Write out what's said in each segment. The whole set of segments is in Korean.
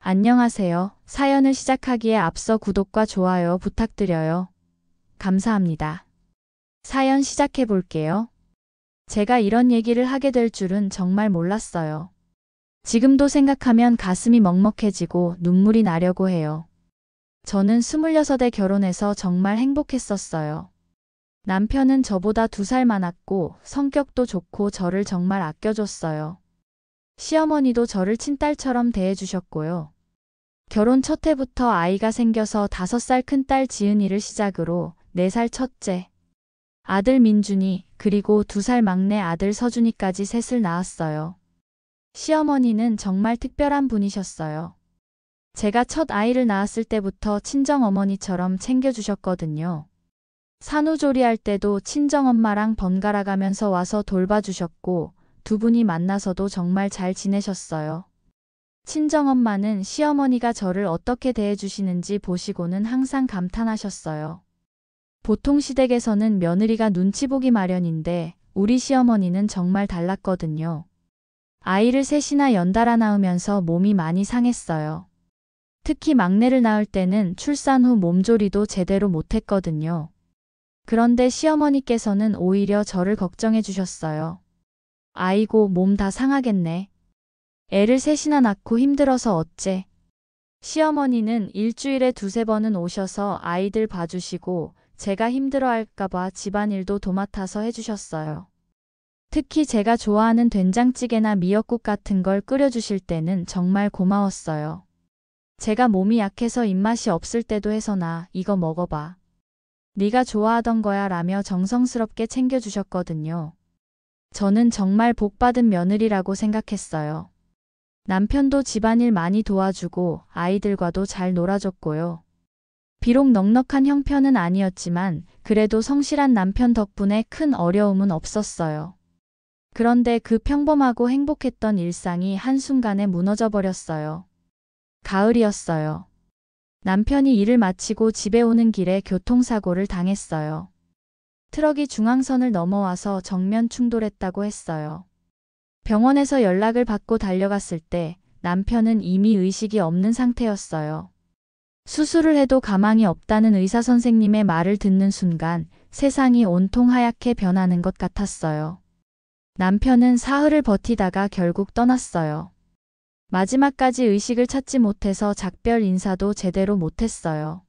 안녕하세요. 사연을 시작하기에 앞서 구독과 좋아요 부탁드려요. 감사합니다. 사연 시작해 볼게요. 제가 이런 얘기를 하게 될 줄은 정말 몰랐어요. 지금도 생각하면 가슴이 먹먹해지고 눈물이 나려고 해요. 저는 26에 결혼해서 정말 행복했었어요. 남편은 저보다 2살 많았고 성격도 좋고 저를 정말 아껴줬어요. 시어머니도 저를 친딸처럼 대해주셨고요. 결혼 첫 해부터 아이가 생겨서 5살 큰딸 지은이를 시작으로 4살 첫째, 아들 민준이, 그리고 2살 막내 아들 서준이까지 셋을 낳았어요. 시어머니는 정말 특별한 분이셨어요. 제가 첫 아이를 낳았을 때부터 친정어머니처럼 챙겨주셨거든요. 산후조리할 때도 친정엄마랑 번갈아 가면서 와서 돌봐주셨고, 두 분이 만나서도 정말 잘 지내셨어요. 친정엄마는 시어머니가 저를 어떻게 대해주시는지 보시고는 항상 감탄하셨어요. 보통 시댁에서는 며느리가 눈치 보기 마련인데 우리 시어머니는 정말 달랐거든요. 아이를 셋이나 연달아 낳으면서 몸이 많이 상했어요. 특히 막내를 낳을 때는 출산 후 몸조리도 제대로 못했거든요. 그런데 시어머니께서는 오히려 저를 걱정해 주셨어요. 아이고, 몸 다 상하겠네. 애를 셋이나 낳고 힘들어서 어째. 시어머니는 일주일에 2~3번은 오셔서 아이들 봐주시고 제가 힘들어할까봐 집안일도 도맡아서 해주셨어요. 특히 제가 좋아하는 된장찌개나 미역국 같은 걸 끓여주실 때는 정말 고마웠어요. 제가 몸이 약해서 입맛이 없을 때도 해서나 이거 먹어봐. 네가 좋아하던 거야 라며 정성스럽게 챙겨주셨거든요. 저는 정말 복받은 며느리라고 생각했어요. 남편도 집안일 많이 도와주고 아이들과도 잘 놀아줬고요. 비록 넉넉한 형편은 아니었지만 그래도 성실한 남편 덕분에 큰 어려움은 없었어요. 그런데 그 평범하고 행복했던 일상이 한순간에 무너져 버렸어요. 가을이었어요. 남편이 일을 마치고 집에 오는 길에 교통사고를 당했어요. 트럭이 중앙선을 넘어와서 정면 충돌했다고 했어요. 병원에서 연락을 받고 달려갔을 때 남편은 이미 의식이 없는 상태였어요. 수술을 해도 가망이 없다는 의사 선생님의 말을 듣는 순간 세상이 온통 하얗게 변하는 것 같았어요. 남편은 사흘을 버티다가 결국 떠났어요. 마지막까지 의식을 찾지 못해서 작별 인사도 제대로 못했어요.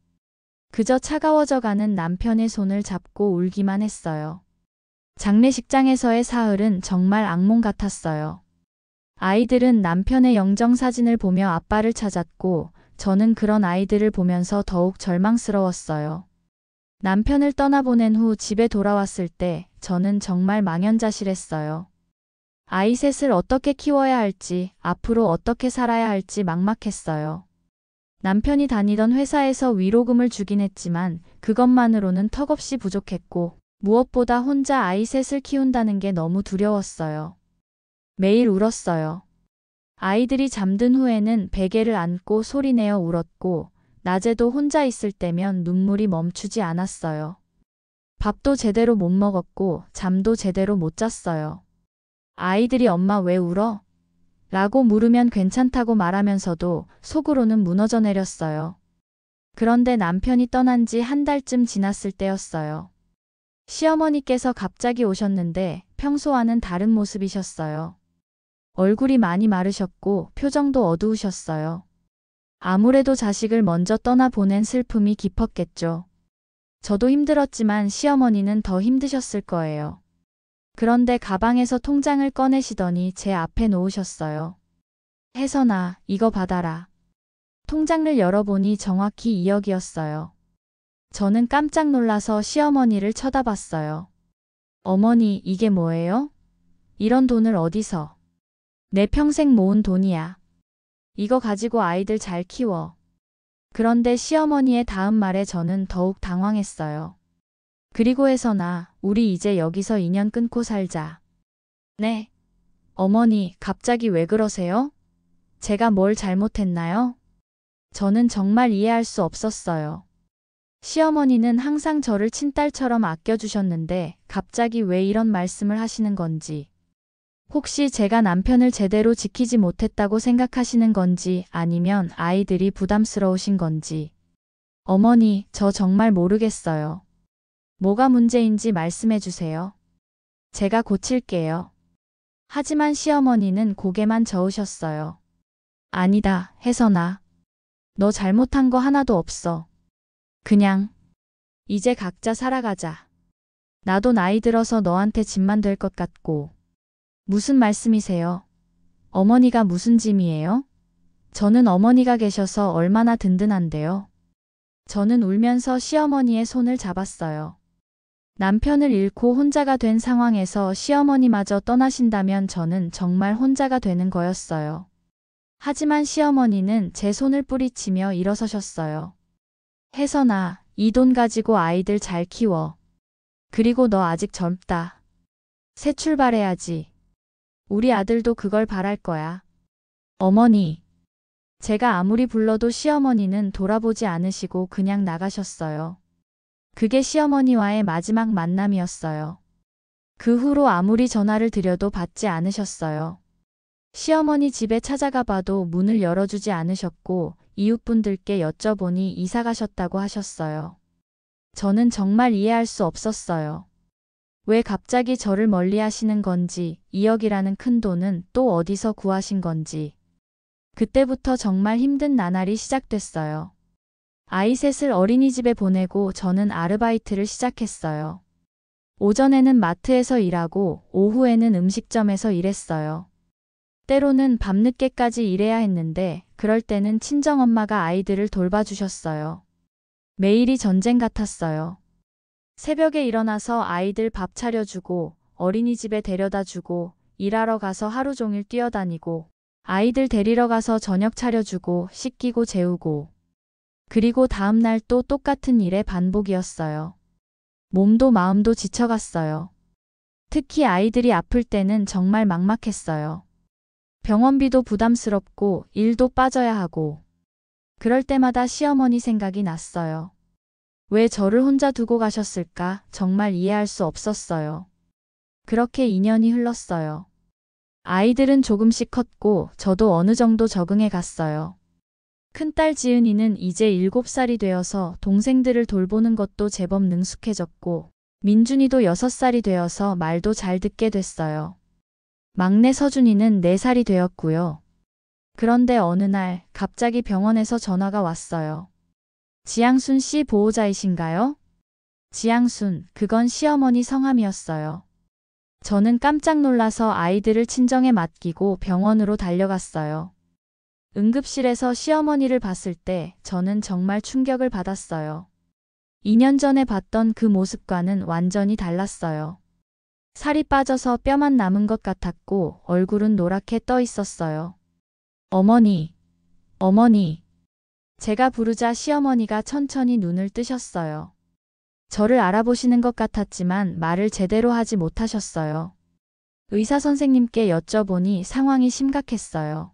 그저 차가워져가는 남편의 손을 잡고 울기만 했어요. 장례식장에서의 사흘은 정말 악몽 같았어요. 아이들은 남편의 영정사진을 보며 아빠를 찾았고 저는 그런 아이들을 보면서 더욱 절망스러웠어요. 남편을 떠나보낸 후 집에 돌아왔을 때 저는 정말 망연자실했어요. 아이 셋을 어떻게 키워야 할지, 앞으로 어떻게 살아야 할지 막막했어요. 남편이 다니던 회사에서 위로금을 주긴 했지만 그것만으로는 턱없이 부족했고 무엇보다 혼자 아이 셋을 키운다는 게 너무 두려웠어요. 매일 울었어요. 아이들이 잠든 후에는 베개를 안고 소리내어 울었고 낮에도 혼자 있을 때면 눈물이 멈추지 않았어요. 밥도 제대로 못 먹었고 잠도 제대로 못 잤어요. 아이들이 엄마 왜 울어? 라고 물으면 괜찮다고 말하면서도 속으로는 무너져 내렸어요. 그런데 남편이 떠난 지 1달쯤 지났을 때였어요. 시어머니께서 갑자기 오셨는데 평소와는 다른 모습이셨어요. 얼굴이 많이 마르셨고 표정도 어두우셨어요. 아무래도 자식을 먼저 떠나보낸 슬픔이 깊었겠죠. 저도 힘들었지만 시어머니는 더 힘드셨을 거예요. 그런데 가방에서 통장을 꺼내시더니 제 앞에 놓으셨어요. 혜선아, 이거 받아라. 통장을 열어보니 정확히 2억이었어요. 저는 깜짝 놀라서 시어머니를 쳐다봤어요. 어머니, 이게 뭐예요? 이런 돈을 어디서? 내 평생 모은 돈이야. 이거 가지고 아이들 잘 키워. 그런데 시어머니의 다음 말에 저는 더욱 당황했어요. 그리고 혜선아, 우리 이제 여기서 인연 끊고 살자. 네. 어머니, 갑자기 왜 그러세요? 제가 뭘 잘못했나요? 저는 정말 이해할 수 없었어요. 시어머니는 항상 저를 친딸처럼 아껴주셨는데 갑자기 왜 이런 말씀을 하시는 건지. 혹시 제가 남편을 제대로 지키지 못했다고 생각하시는 건지 아니면 아이들이 부담스러우신 건지. 어머니, 저 정말 모르겠어요. 뭐가 문제인지 말씀해 주세요. 제가 고칠게요. 하지만 시어머니는 고개만 저으셨어요. 아니다, 혜선아. 너 잘못한 거 하나도 없어. 그냥 이제 각자 살아가자. 나도 나이 들어서 너한테 짐만 될 것 같고. 무슨 말씀이세요? 어머니가 무슨 짐이에요? 저는 어머니가 계셔서 얼마나 든든한데요. 저는 울면서 시어머니의 손을 잡았어요. 남편을 잃고 혼자가 된 상황에서 시어머니마저 떠나신다면 저는 정말 혼자가 되는 거였어요. 하지만 시어머니는 제 손을 뿌리치며 일어서셨어요. 혜선아, 이 돈 가지고 아이들 잘 키워. 그리고 너 아직 젊다. 새 출발해야지. 우리 아들도 그걸 바랄 거야. 어머니. 제가 아무리 불러도 시어머니는 돌아보지 않으시고 그냥 나가셨어요. 그게 시어머니와의 마지막 만남이었어요. 그 후로 아무리 전화를 드려도 받지 않으셨어요. 시어머니 집에 찾아가 봐도 문을 열어주지 않으셨고 이웃분들께 여쭤보니 이사 가셨다고 하셨어요. 저는 정말 이해할 수 없었어요. 왜 갑자기 저를 멀리 하시는 건지, 2억이라는 큰 돈은 또 어디서 구하신 건지. 그때부터 정말 힘든 나날이 시작됐어요. 아이 셋을 어린이집에 보내고 저는 아르바이트를 시작했어요. 오전에는 마트에서 일하고 오후에는 음식점에서 일했어요. 때로는 밤늦게까지 일해야 했는데 그럴 때는 친정엄마가 아이들을 돌봐주셨어요. 매일이 전쟁 같았어요. 새벽에 일어나서 아이들 밥 차려주고 어린이집에 데려다주고 일하러 가서 하루 종일 뛰어다니고 아이들 데리러 가서 저녁 차려주고 씻기고 재우고 그리고 다음날 또 똑같은 일의 반복이었어요. 몸도 마음도 지쳐갔어요. 특히 아이들이 아플 때는 정말 막막했어요. 병원비도 부담스럽고 일도 빠져야 하고 그럴 때마다 시어머니 생각이 났어요. 왜 저를 혼자 두고 가셨을까 정말 이해할 수 없었어요. 그렇게 2년이 흘렀어요. 아이들은 조금씩 컸고 저도 어느 정도 적응해 갔어요. 큰딸 지은이는 이제 7살이 되어서 동생들을 돌보는 것도 제법 능숙해졌고 민준이도 6살이 되어서 말도 잘 듣게 됐어요. 막내 서준이는 4살이 되었고요. 그런데 어느 날 갑자기 병원에서 전화가 왔어요. 지향순 씨 보호자이신가요? 지향순, 그건 시어머니 성함이었어요. 저는 깜짝 놀라서 아이들을 친정에 맡기고 병원으로 달려갔어요. 응급실에서 시어머니를 봤을 때 저는 정말 충격을 받았어요. 2년 전에 봤던 그 모습과는 완전히 달랐어요. 살이 빠져서 뼈만 남은 것 같았고 얼굴은 노랗게 떠 있었어요. 어머니, 어머니. 제가 부르자 시어머니가 천천히 눈을 뜨셨어요. 저를 알아보시는 것 같았지만 말을 제대로 하지 못하셨어요. 의사 선생님께 여쭤보니 상황이 심각했어요.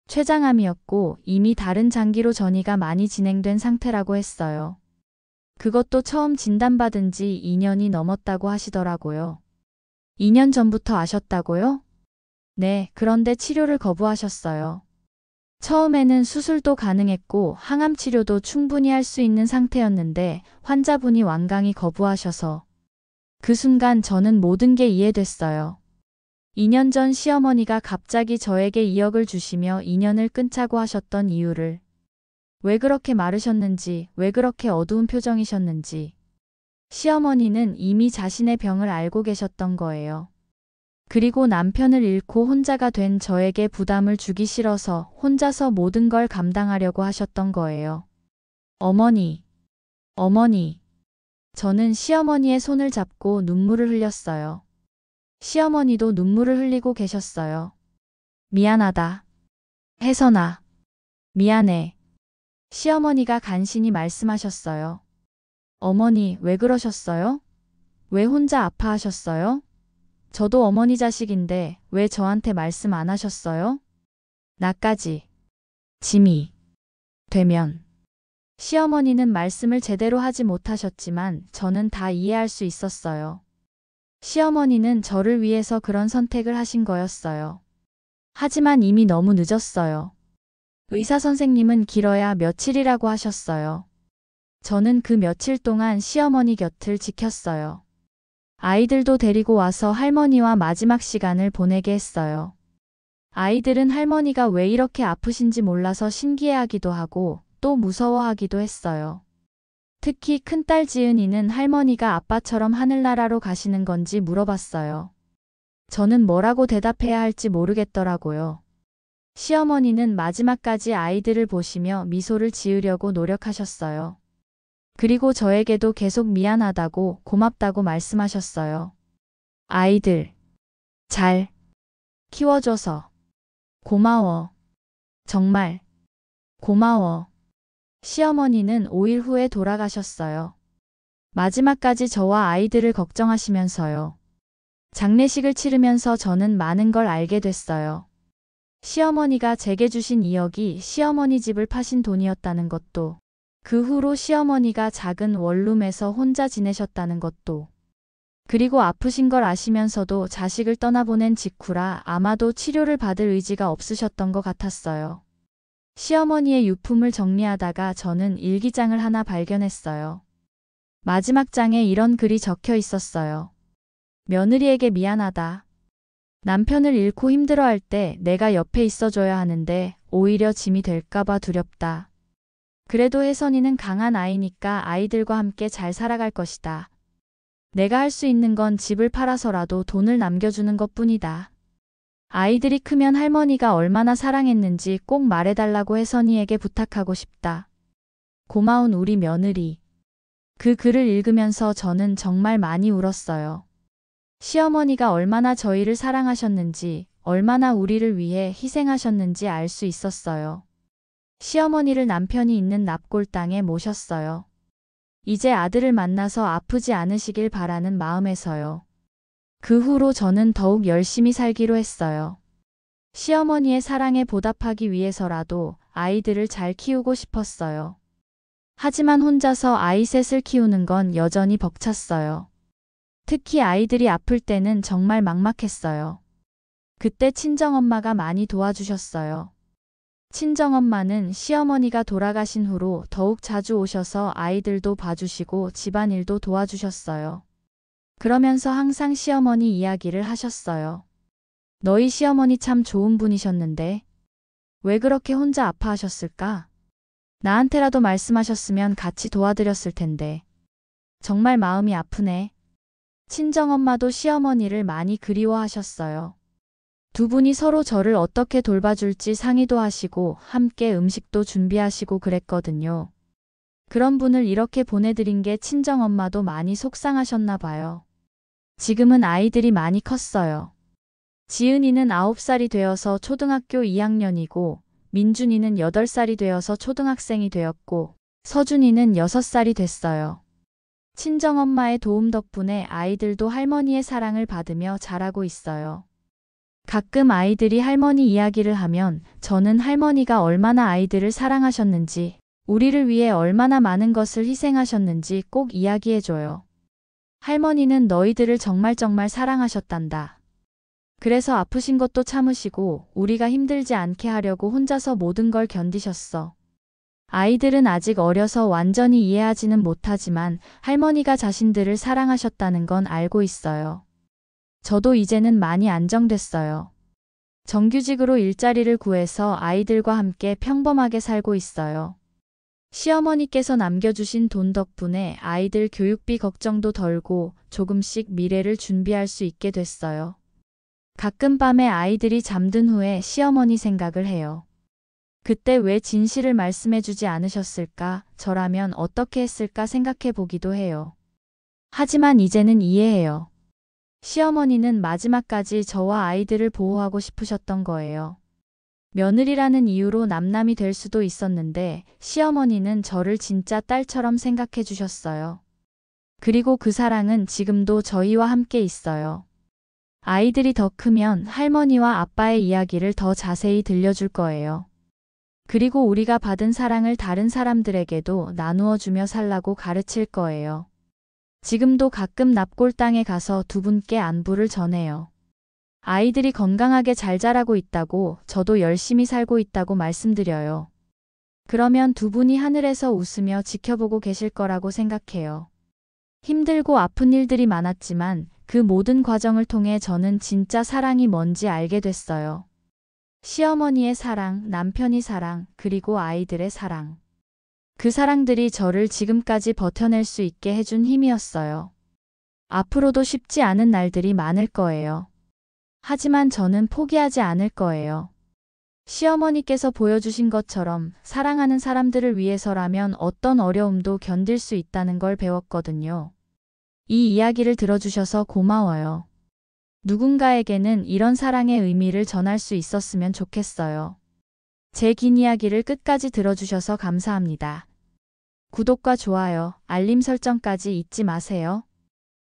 췌장암이었고 이미 다른 장기로 전이가 많이 진행된 상태라고 했어요. 그것도 처음 진단받은 지 2년이 넘었다고 하시더라고요. 2년 전부터 아셨다고요? 네, 그런데 치료를 거부하셨어요. 처음에는 수술도 가능했고 항암 치료도 충분히 할 수 있는 상태였는데 환자분이 완강히 거부하셔서 그 순간 저는 모든 게 이해됐어요. 2년 전 시어머니가 갑자기 저에게 2억을 주시며 인연을 끊자고 하셨던 이유를 왜 그렇게 마르셨는지, 왜 그렇게 어두운 표정이셨는지 시어머니는 이미 자신의 병을 알고 계셨던 거예요. 그리고 남편을 잃고 혼자가 된 저에게 부담을 주기 싫어서 혼자서 모든 걸 감당하려고 하셨던 거예요. 어머니, 어머니. 저는 시어머니의 손을 잡고 눈물을 흘렸어요. 시어머니도 눈물을 흘리고 계셨어요. 미안하다. 혜선아. 미안해. 시어머니가 간신히 말씀하셨어요. 어머니, 왜 그러셨어요? 왜 혼자 아파하셨어요? 저도 어머니 자식인데 왜 저한테 말씀 안 하셨어요? 나까지 짐이 되면. 시어머니는 말씀을 제대로 하지 못하셨지만 저는 다 이해할 수 있었어요. 시어머니는 저를 위해서 그런 선택을 하신 거였어요. 하지만 이미 너무 늦었어요. 의사 선생님은 길어야 며칠이라고 하셨어요. 저는 그 며칠 동안 시어머니 곁을 지켰어요. 아이들도 데리고 와서 할머니와 마지막 시간을 보내게 했어요. 아이들은 할머니가 왜 이렇게 아프신지 몰라서 신기해하기도 하고 또 무서워하기도 했어요. 특히 큰딸 지은이는 할머니가 아빠처럼 하늘나라로 가시는 건지 물어봤어요. 저는 뭐라고 대답해야 할지 모르겠더라고요. 시어머니는 마지막까지 아이들을 보시며 미소를 지으려고 노력하셨어요. 그리고 저에게도 계속 미안하다고 고맙다고 말씀하셨어요. 아이들 잘 키워줘서 고마워. 정말 고마워. 시어머니는 5일 후에 돌아가셨어요. 마지막까지 저와 아이들을 걱정하시면서요. 장례식을 치르면서 저는 많은 걸 알게 됐어요. 시어머니가 제게 주신 2억이 시어머니 집을 파신 돈이었다는 것도, 그 후로 시어머니가 작은 원룸에서 혼자 지내셨다는 것도, 그리고 아프신 걸 아시면서도 자식을 떠나보낸 직후라 아마도 치료를 받을 의지가 없으셨던 것 같았어요. 시어머니의 유품을 정리하다가 저는 일기장을 하나 발견했어요. 마지막 장에 이런 글이 적혀 있었어요. 며느리에게 미안하다. 남편을 잃고 힘들어할 때 내가 옆에 있어줘야 하는데 오히려 짐이 될까봐 두렵다. 그래도 혜선이는 강한 아이니까 아이들과 함께 잘 살아갈 것이다. 내가 할 수 있는 건 집을 팔아서라도 돈을 남겨주는 것뿐이다. 아이들이 크면 할머니가 얼마나 사랑했는지 꼭 말해달라고 혜선이에게 부탁하고 싶다. 고마운 우리 며느리. 그 글을 읽으면서 저는 정말 많이 울었어요. 시어머니가 얼마나 저희를 사랑하셨는지, 얼마나 우리를 위해 희생하셨는지 알 수 있었어요. 시어머니를 남편이 있는 납골 땅에 모셨어요. 이제 아들을 만나서 아프지 않으시길 바라는 마음에서요. 그 후로 저는 더욱 열심히 살기로 했어요. 시어머니의 사랑에 보답하기 위해서라도 아이들을 잘 키우고 싶었어요. 하지만 혼자서 아이 셋을 키우는 건 여전히 벅찼어요. 특히 아이들이 아플 때는 정말 막막했어요. 그때 친정엄마가 많이 도와주셨어요. 친정엄마는 시어머니가 돌아가신 후로 더욱 자주 오셔서 아이들도 봐주시고 집안일도 도와주셨어요. 그러면서 항상 시어머니 이야기를 하셨어요. 너희 시어머니 참 좋은 분이셨는데 왜 그렇게 혼자 아파하셨을까? 나한테라도 말씀하셨으면 같이 도와드렸을 텐데. 정말 마음이 아프네. 친정엄마도 시어머니를 많이 그리워하셨어요. 두 분이 서로 저를 어떻게 돌봐줄지 상의도 하시고 함께 음식도 준비하시고 그랬거든요. 그런 분을 이렇게 보내드린 게 친정엄마도 많이 속상하셨나 봐요. 지금은 아이들이 많이 컸어요. 지은이는 9살이 되어서 초등학교 2학년이고 민준이는 8살이 되어서 초등학생이 되었고 서준이는 6살이 됐어요. 친정엄마의 도움 덕분에 아이들도 할머니의 사랑을 받으며 자라고 있어요. 가끔 아이들이 할머니 이야기를 하면 저는 할머니가 얼마나 아이들을 사랑하셨는지, 우리를 위해 얼마나 많은 것을 희생하셨는지 꼭 이야기해줘요. 할머니는 너희들을 정말 사랑하셨단다. 그래서 아프신 것도 참으시고 우리가 힘들지 않게 하려고 혼자서 모든 걸 견디셨어. 아이들은 아직 어려서 완전히 이해하지는 못하지만 할머니가 자신들을 사랑하셨다는 건 알고 있어요. 저도 이제는 많이 안정됐어요. 정규직으로 일자리를 구해서 아이들과 함께 평범하게 살고 있어요. 시어머니께서 남겨주신 돈 덕분에 아이들 교육비 걱정도 덜고 조금씩 미래를 준비할 수 있게 됐어요. 가끔 밤에 아이들이 잠든 후에 시어머니 생각을 해요. 그때 왜 진실을 말씀해주지 않으셨을까? 저라면 어떻게 했을까 생각해 보기도 해요. 하지만 이제는 이해해요. 시어머니는 마지막까지 저와 아이들을 보호하고 싶으셨던 거예요. 며느리라는 이유로 남남이 될 수도 있었는데 시어머니는 저를 진짜 딸처럼 생각해 주셨어요. 그리고 그 사랑은 지금도 저희와 함께 있어요. 아이들이 더 크면 할머니와 아빠의 이야기를 더 자세히 들려줄 거예요. 그리고 우리가 받은 사랑을 다른 사람들에게도 나누어 주며 살라고 가르칠 거예요. 지금도 가끔 납골당에 가서 두 분께 안부를 전해요. 아이들이 건강하게 잘 자라고 있다고, 저도 열심히 살고 있다고 말씀드려요. 그러면 두 분이 하늘에서 웃으며 지켜보고 계실 거라고 생각해요. 힘들고 아픈 일들이 많았지만 그 모든 과정을 통해 저는 진짜 사랑이 뭔지 알게 됐어요. 시어머니의 사랑, 남편의 사랑, 그리고 아이들의 사랑. 그 사랑들이 저를 지금까지 버텨낼 수 있게 해준 힘이었어요. 앞으로도 쉽지 않은 날들이 많을 거예요. 하지만 저는 포기하지 않을 거예요. 시어머니께서 보여주신 것처럼 사랑하는 사람들을 위해서라면 어떤 어려움도 견딜 수 있다는 걸 배웠거든요. 이 이야기를 들어주셔서 고마워요. 누군가에게는 이런 사랑의 의미를 전할 수 있었으면 좋겠어요. 제 긴 이야기를 끝까지 들어주셔서 감사합니다. 구독과 좋아요, 알림 설정까지 잊지 마세요.